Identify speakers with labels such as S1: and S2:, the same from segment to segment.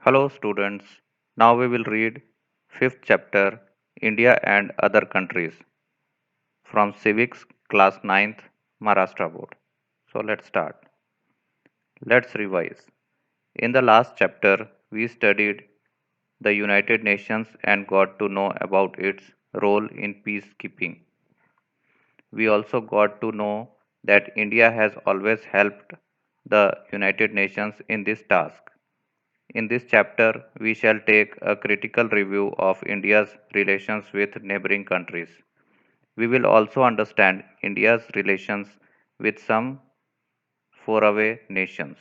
S1: Hello students. Now we will read fifth chapter India and other countries from Civics class ninth, Maharashtra board. So let's start. Let's revise. In the last chapter we studied the United Nations and got to know about its role in peacekeeping. We also got to know that India has always helped the United Nations in this task. In this chapter, we shall take a critical review of India's relations with neighboring countries. We will also understand India's relations with some faraway nations.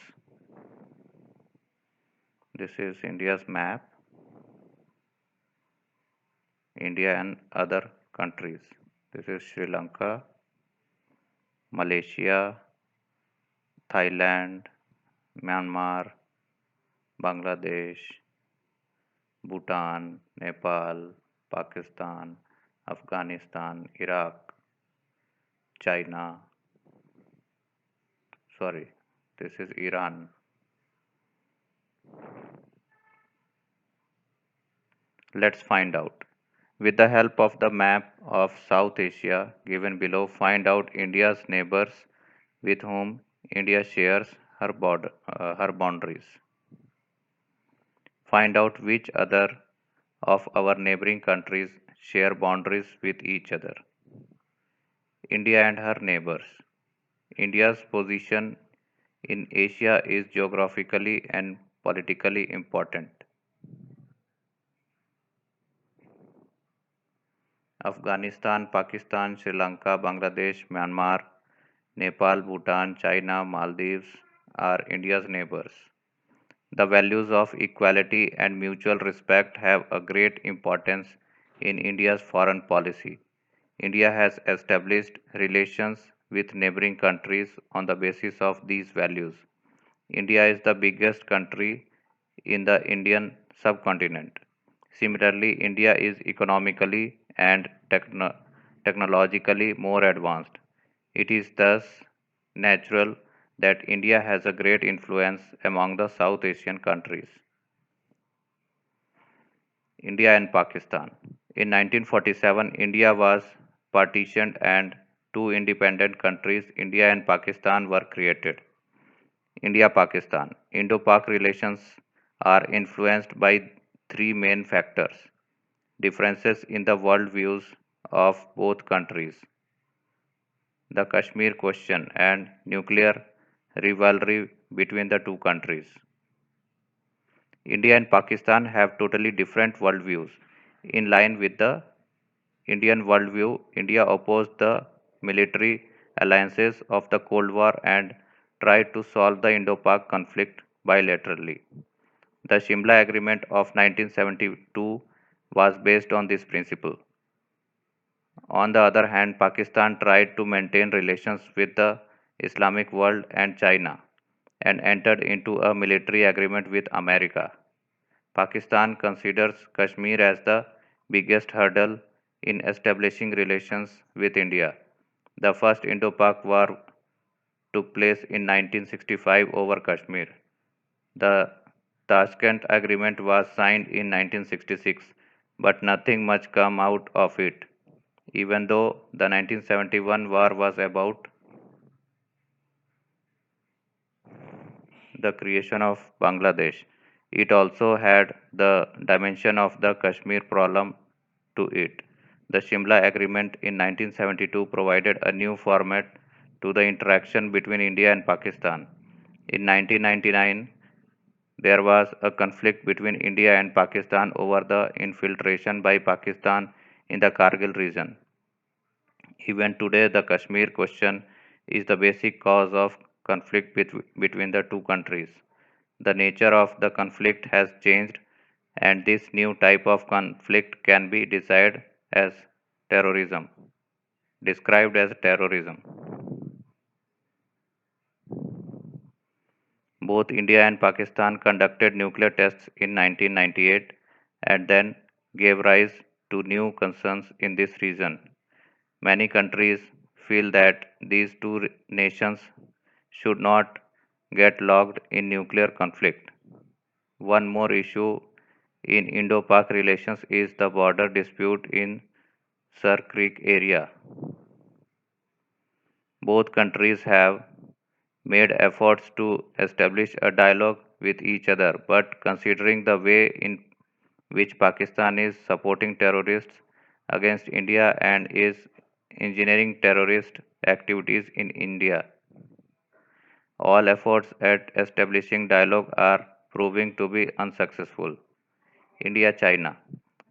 S1: This is India's map, India and other countries. This is Sri Lanka, Malaysia, Thailand, Myanmar, Bangladesh, Bhutan, Nepal, Pakistan, Afghanistan, Iraq, China, sorry, this is Iran. Let's find out. With the help of the map of South Asia given below, find out India's neighbors with whom India shares her boundaries. Find out which other of our neighboring countries share boundaries with each other. India and her neighbors. India's position in Asia is geographically and politically important. Afghanistan, Pakistan, Sri Lanka, Bangladesh, Myanmar, Nepal, Bhutan, China, Maldives are India's neighbors. The values of equality and mutual respect have a great importance in India's foreign policy. India has established relations with neighboring countries on the basis of these values. India is the biggest country in the Indian subcontinent. Similarly, India is economically and technologically more advanced. It is thus natural that India has a great influence among the South Asian countries. India and Pakistan. In 1947, India was partitioned and two independent countries, India and Pakistan, were created. India Pakistan. Indo Pak relations are influenced by three main factors: differences in the world views of both countries, the Kashmir question, and nuclear rivalry between the two countries. India and Pakistan have totally different worldviews. In line with the Indian worldview, India opposed the military alliances of the Cold War and tried to solve the Indo Pak conflict bilaterally. The Shimla Agreement of 1972 was based on this principle. On the other hand, Pakistan tried to maintain relations with the Islamic world and China and entered into a military agreement with America. Pakistan considers Kashmir as the biggest hurdle in establishing relations with India. The first Indo Pak War took place in 1965 over Kashmir. The Tashkent Agreement was signed in 1966, but nothing much came out of it, even though the 1971 war was about the creation of Bangladesh. It also had the dimension of the Kashmir problem to it. The Shimla Agreement in 1972 provided a new format to the interaction between India and Pakistan. In 1999, there was a conflict between India and Pakistan over the infiltration by Pakistan in the Kargil region. Even today, the Kashmir question is the basic cause of conflict between the two countries. The nature of the conflict has changed, and this new type of conflict can be as terrorism, described as terrorism. Both India and Pakistan conducted nuclear tests in 1998 and then gave rise to new concerns in this region. Many countries feel that these two nations should not get locked in nuclear conflict. One more issue in Indo-Pak relations is the border dispute in Sir Creek area. Both countries have made efforts to establish a dialogue with each other, but considering the way in which Pakistan is supporting terrorists against India and is engineering terrorist activities in India, all efforts at establishing dialogue are proving to be unsuccessful. India China.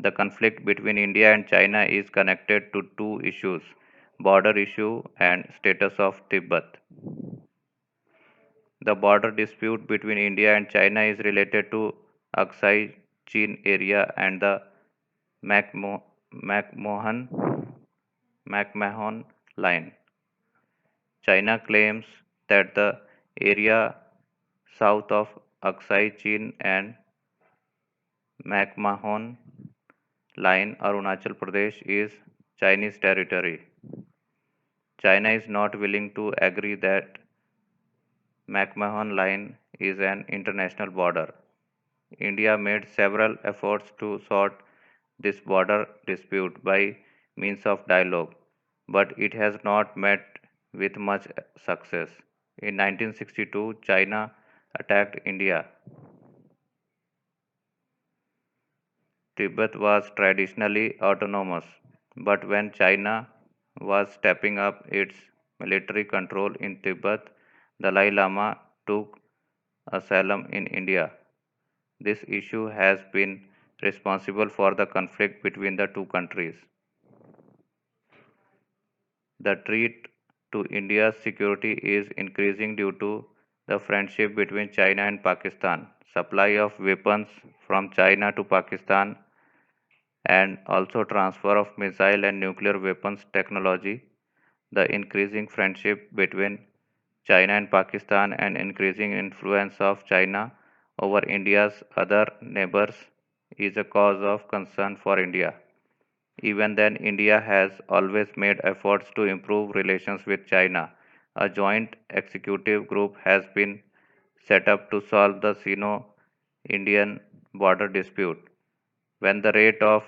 S1: The conflict between India and China is connected to two issues: border issue and status of Tibet. The border dispute between India and China is related to Aksai Chin area and the McMo- McMahon McMahon line. China claims that the area south of Aksai Chin and McMahon line, Arunachal Pradesh, is Chinese territory. China is not willing to agree that McMahon line is an international border. India made several efforts to sort this border dispute by means of dialogue, but it has not met with much success. In 1962, China attacked India. Tibet was traditionally autonomous, but when China was stepping up its military control in Tibet, Dalai Lama took asylum in India. This issue has been responsible for the conflict between the two countries. The threat to India's security is increasing due to the friendship between China and Pakistan. Supply of weapons from China to Pakistan and also transfer of missile and nuclear weapons technology. The increasing friendship between China and Pakistan and increasing influence of China over India's other neighbors is a cause of concern for India. Even then, India has always made efforts to improve relations with China. A joint executive group has been set up to solve the Sino Indian border dispute. When the rate of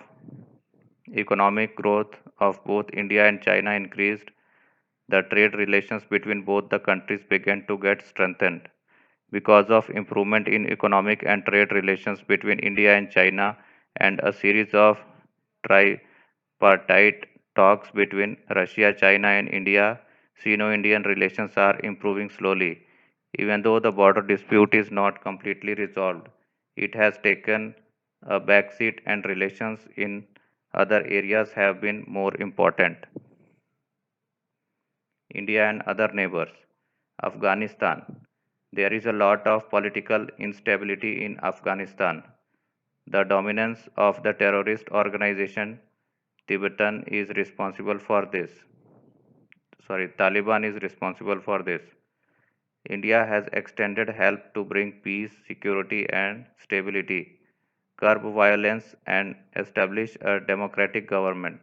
S1: economic growth of both India and China increased, the trade relations between both the countries began to get strengthened. Because of improvement in economic and trade relations between India and China and a series of tripartite talks between Russia, China, and India, Sino Indian relations are improving slowly. Even though the border dispute is not completely resolved, it has taken a backseat and relations in other areas have been more important. India and other neighbors. Afghanistan. There is a lot of political instability in Afghanistan. The dominance of the terrorist organization Tibetan is responsible for this. Taliban is responsible for this. India has extended help to bring peace, security, and stability, curb violence, and establish a democratic government.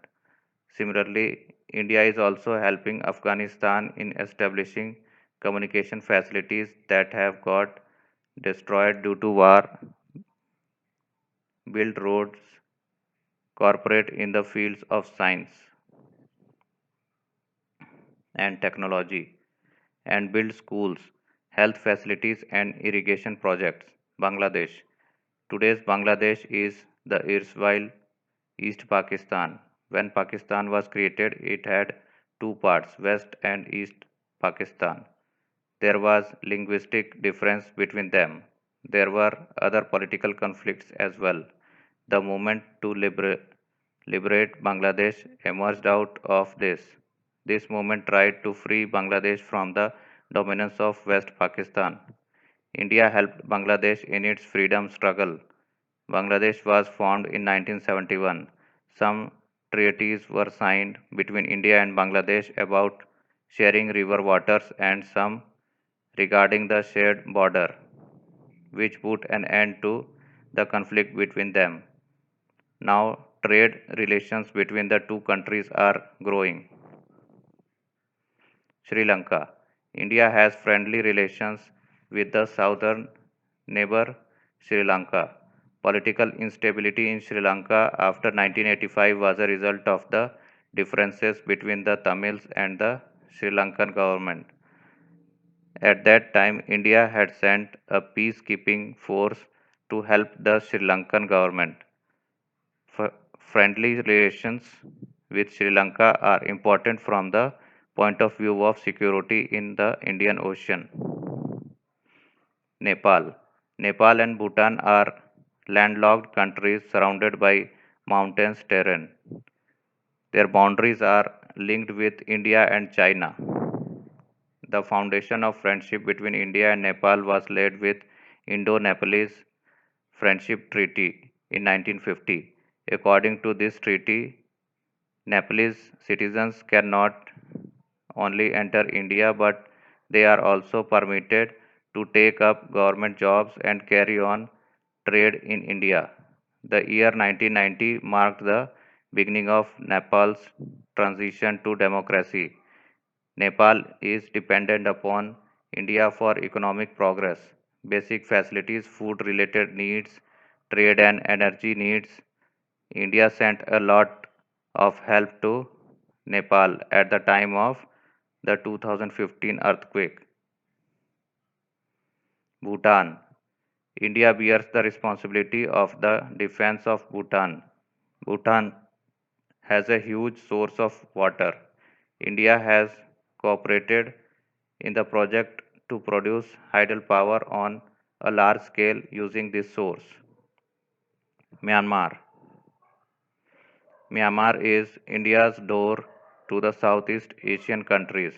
S1: Similarly, India is also helping Afghanistan in establishing communication facilities that have got destroyed due to war, build roads, cooperate in the fields of science and technology, and build schools, health facilities, and irrigation projects. Bangladesh. Today's Bangladesh is the erstwhile East Pakistan. When Pakistan was created, it had two parts, West and East Pakistan. There was linguistic difference between them. There were other political conflicts as well. The movement to liberate Bangladesh emerged out of this. This movement tried to free Bangladesh from the dominance of West Pakistan. India helped Bangladesh in its freedom struggle. Bangladesh was formed in 1971. Some treaties were signed between India and Bangladesh about sharing river waters and some regarding the shared border, which put an end to the conflict between them. Now, trade relations between the two countries are growing. Sri Lanka. India has friendly relations with the southern neighbor Sri Lanka. Political instability in Sri Lanka after 1985 was a result of the differences between the Tamils and the Sri Lankan government. At that time, India had sent a peacekeeping force to help the Sri Lankan government. Friendly relations with Sri Lanka are important from the point of view of security in the Indian Ocean. Nepal. Nepal and Bhutan are landlocked countries surrounded by mountainous terrain. Their boundaries are linked with India and China. The foundation of friendship between India and Nepal was laid with Indo-Nepalese Friendship Treaty in 1950. According to this treaty, Nepalese citizens cannot only enter India but they are also permitted to take up government jobs and carry on trade in India. The year 1990 marked the beginning of Nepal's transition to democracy. Nepal is dependent upon India for economic progress, basic facilities, food related needs, trade and energy needs. India sent a lot of help to Nepal at the time of the 2015 earthquake. Bhutan. India bears the responsibility of the defense of Bhutan. Bhutan has a huge source of water. India has cooperated in the project to produce hydropower on a large scale using this source. Myanmar. Myanmar is India's door to the Southeast Asian countries.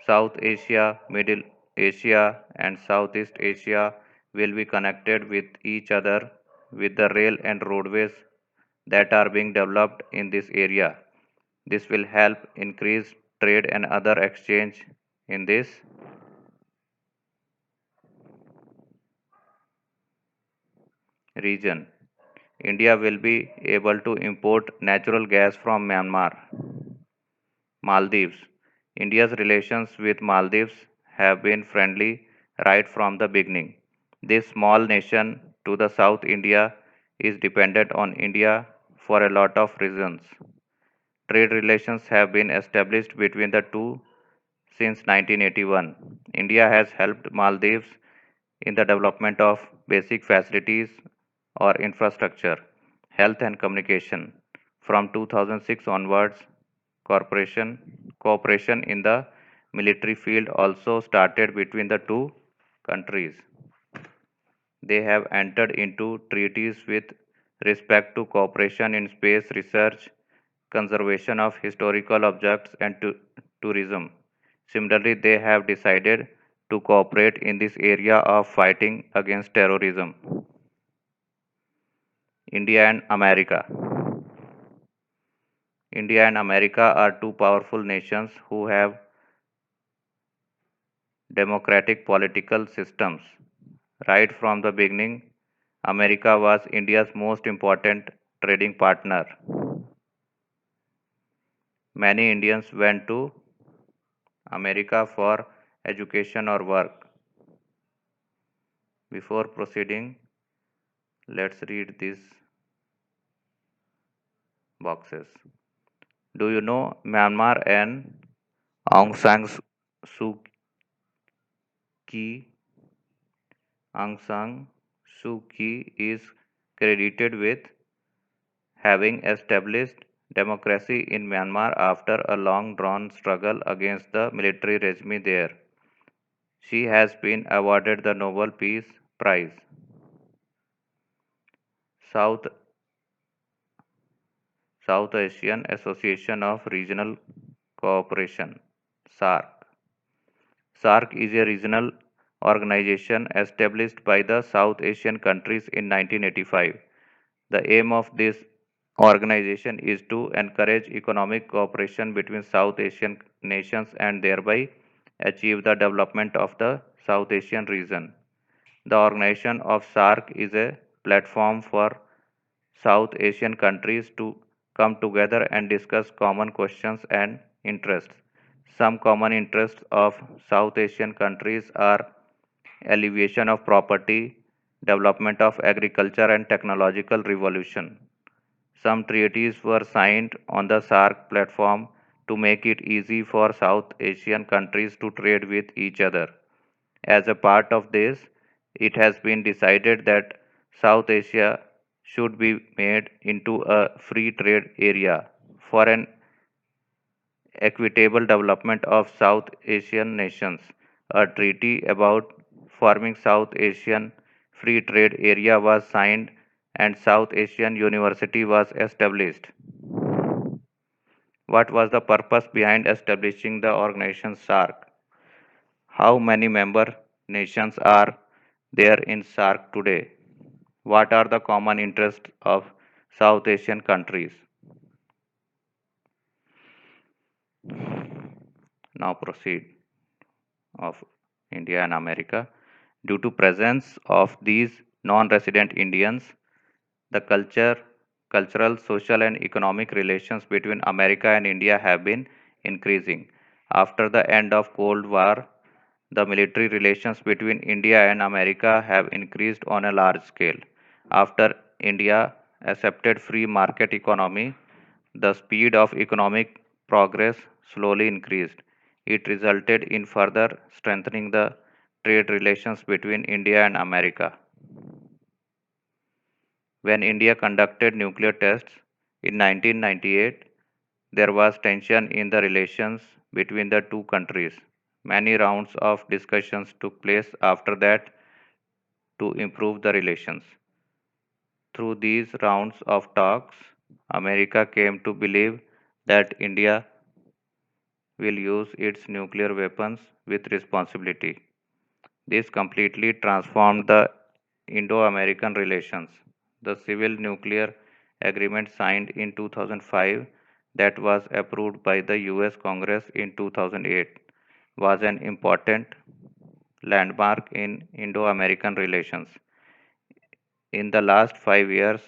S1: South Asia, Middle Asia, and Southeast Asia will be connected with each other with the rail and roadways that are being developed in this area. This will help increase trade and other exchange in this region. India will be able to import natural gas from Myanmar. Maldives. India's relations with Maldives have been friendly right from the beginning. This small nation to the South India is dependent on India for a lot of reasons. Trade relations have been established between the two since 1981. India has helped Maldives in the development of basic facilities or infrastructure, health and communication. From 2006 onwards, cooperation in the military field also started between the two countries. They have entered into treaties with respect to cooperation in space research, conservation of historical objects, and tourism. Similarly, they have decided to cooperate in this area of fighting against terrorism. India and America. India and America are two powerful nations who have democratic political systems. Right from the beginning, America was India's most important trading partner. Many Indians went to America for education or work. Before proceeding, let's read these boxes. Do you know Myanmar and Aung San Suu Kyi? Aung San Suu Kyi is credited with having established democracy in Myanmar after a long drawn struggle against the military regime there. She has been awarded the Nobel Peace Prize. South South Asian Association of Regional Cooperation SARC. SARC is a regional organization established by the South Asian countries in 1985. The aim of this organization is to encourage economic cooperation between South Asian nations and thereby achieve the development of the South Asian region. The organization of SARC is a platform for South Asian countries to come together and discuss common questions and interests. Some common interests of South Asian countries are alleviation of poverty, development of agriculture and technological revolution. Some treaties were signed on the SAARC platform to make it easy for South Asian countries to trade with each other. As a part of this, it has been decided that South Asia should be made into a free trade area for an equitable development of South Asian nations. A treaty about forming South Asian Free Trade Area was signed and South Asian University was established. What was the purpose behind establishing the organization SAARC? How many member nations are there in SAARC today? What are the common interests of South Asian countries? Now proceed of India and America. Due to presence of these non-resident Indians, the cultural, social and economic relations between America and India have been increasing. After the end of Cold War, the military relations between India and America have increased on a large scale. After India accepted free market economy, the speed of economic progress slowly increased. It resulted in further strengthening the trade relations between India and America. When India conducted nuclear tests in 1998, there was tension in the relations between the two countries. Many rounds of discussions took place after that to improve the relations. Through these rounds of talks, America came to believe that India will use its nuclear weapons with responsibility. This completely transformed the Indo American relations. The Civil Nuclear Agreement signed in 2005, that was approved by the US Congress in 2008, was an important landmark in Indo American relations. In the last 5 years,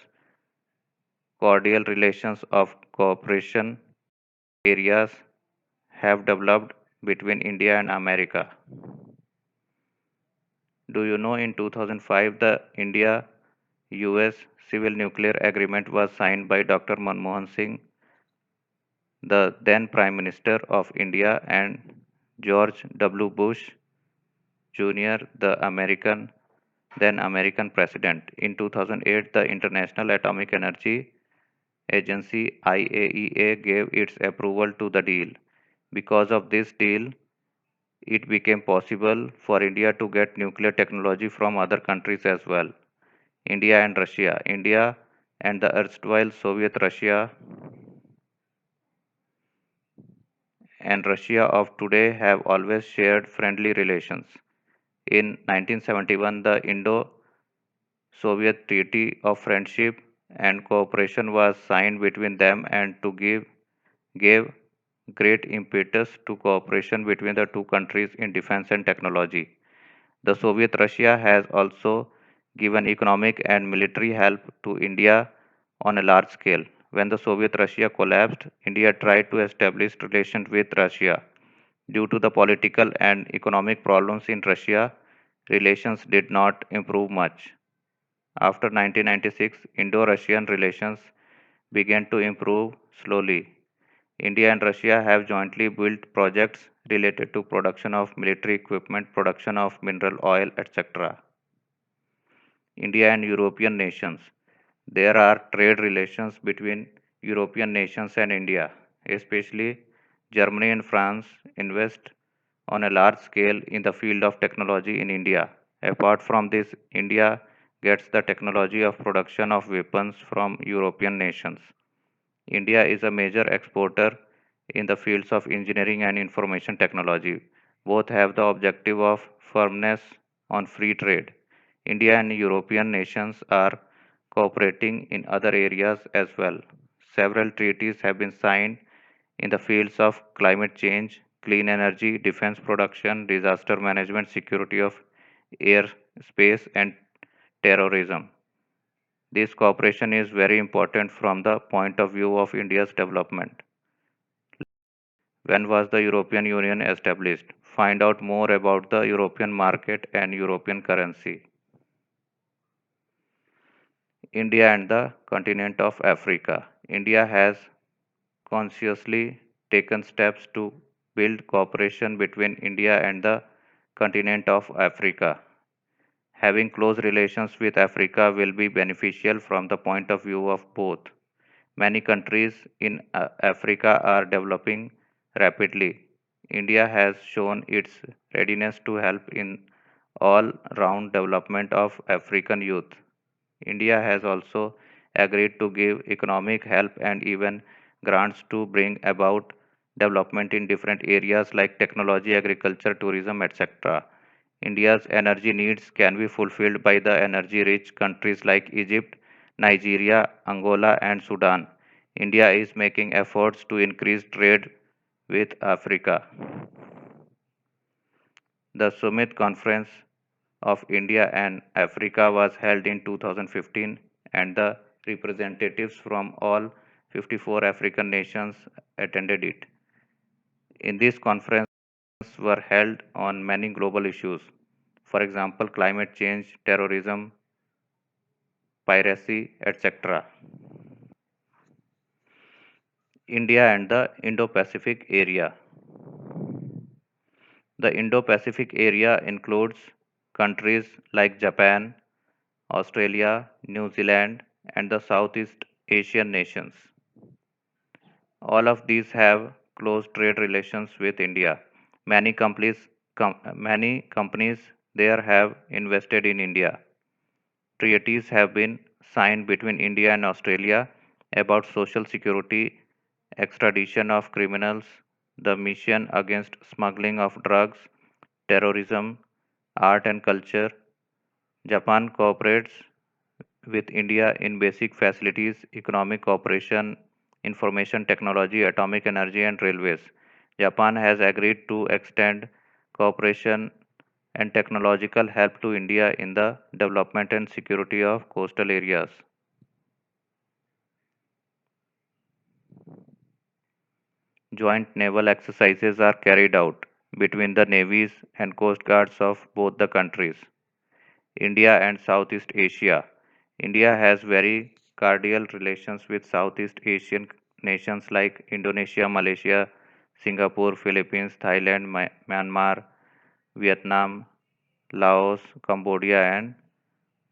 S1: cordial relations of cooperation areas have developed between India and America. Do you know in 2005 the India US Civil Nuclear Agreement was signed by Dr. Manmohan Singh, the then Prime Minister of India, and George W. Bush Jr., the then American President. In 2008, the International Atomic Energy Agency IAEA gave its approval to the deal. Because of this deal, it became possible for India to get nuclear technology from other countries as well. India and Russia. India and the erstwhile Soviet Russia of today have always shared friendly relations. In 1971, the Indo Soviet Treaty of Friendship and Cooperation was signed between them and to gave great impetus to cooperation between the two countries in defense and technology. The Soviet Russia has also given economic and military help to India on a large scale. When the Soviet Russia collapsed, India tried to establish relations with Russia. Due to the political and economic problems in Russia, relations did not improve much. After 1996, Indo Russian relations began to improve slowly. India and Russia have jointly built projects related to production of military equipment, production of mineral oil, etc. India and European nations. There are trade relations between European nations and India, especially Germany and France invest on a large scale in the field of technology in India. Apart from this, India gets the technology of production of weapons from European nations. India is a major exporter in the fields of engineering and information technology. Both have the objective of firmness on free trade. India and European nations are cooperating in other areas as well. Several treaties have been signed in the fields of climate change, clean energy, defense production, disaster management, security of air, space, and terrorism. This cooperation is very important from the point of view of India's development. When was the European Union established? Find out more about the European market and European currency. India and the continent of Africa. India has consciously taken steps to build cooperation between India and the continent of Africa. Having close relations with Africa will be beneficial from the point of view of both. Many countries in Africa are developing rapidly. India has shown its readiness to help in all round development of African youth. India has also agreed to give economic help and even grants to bring about development in different areas like technology, agriculture, tourism, etc. India's energy needs can be fulfilled by the energy rich countries like Egypt, Nigeria, Angola, and Sudan. India is making efforts to increase trade with Africa. The Summit Conference of India and Africa was held in 2015, and the representatives from all 54 African nations attended it. In this conference were held on many global issues, for example, climate change, terrorism, piracy, etc. India and the Indo-Pacific area. The Indo-Pacific area includes countries like Japan, Australia, New Zealand, and the Southeast Asian nations. All of these have close trade relations with India. Many companies there have invested in India. Treaties have been signed between India and Australia about social security, extradition of criminals, the mission against smuggling of drugs, terrorism, art and culture. Japan cooperates with India in basic facilities, economic cooperation, information technology, atomic energy, and railways. Japan has agreed to extend cooperation and technological help to India in the development and security of coastal areas. Joint naval exercises are carried out between the navies and coast guards of both the countries. India and Southeast Asia. India has very cordial relations with Southeast Asian nations like Indonesia, Malaysia, Singapore, Philippines, Thailand, Myanmar, Vietnam, Laos, Cambodia, and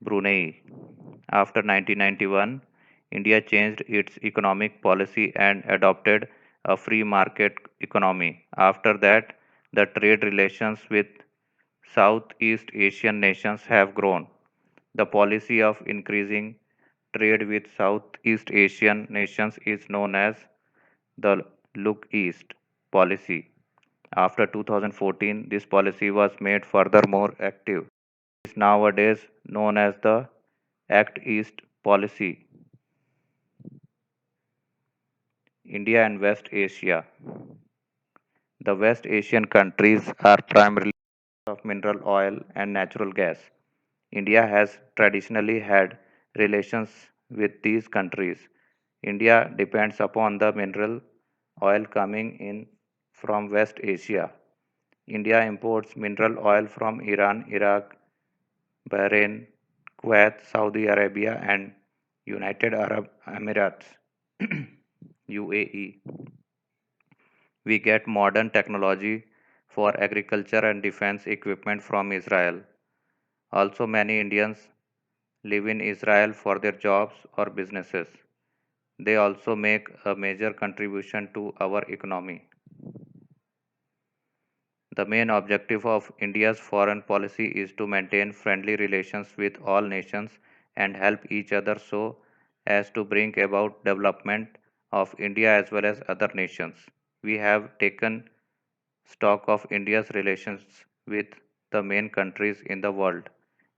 S1: Brunei. After 1991, India changed its economic policy and adopted a free market economy. After that, the trade relations with Southeast Asian nations have grown. The policy of increasing trade with Southeast Asian nations is known as the Look East policy. After 2014, this policy was made further more active. It is nowadays known as the Act East policy. India and West Asia. The West Asian countries are primarily of mineral oil and natural gas. India has traditionally had relations with these countries. India depends upon the mineral oil coming in from West Asia. India imports mineral oil from Iran, Iraq, Bahrain, Kuwait, Saudi Arabia, and United Arab Emirates UAE. We get modern technology for agriculture and defense equipment from Israel. Also, many Indians live in Israel for their jobs or businesses. They also make a major contribution to our economy. The main objective of India's foreign policy is to maintain friendly relations with all nations and help each other so as to bring about development of India as well as other nations. We have taken stock of India's relations with the main countries in the world.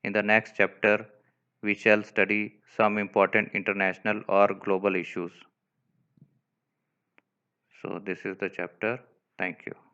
S1: In the next chapter, we shall study some important international or global issues. So, this is the chapter. Thank you.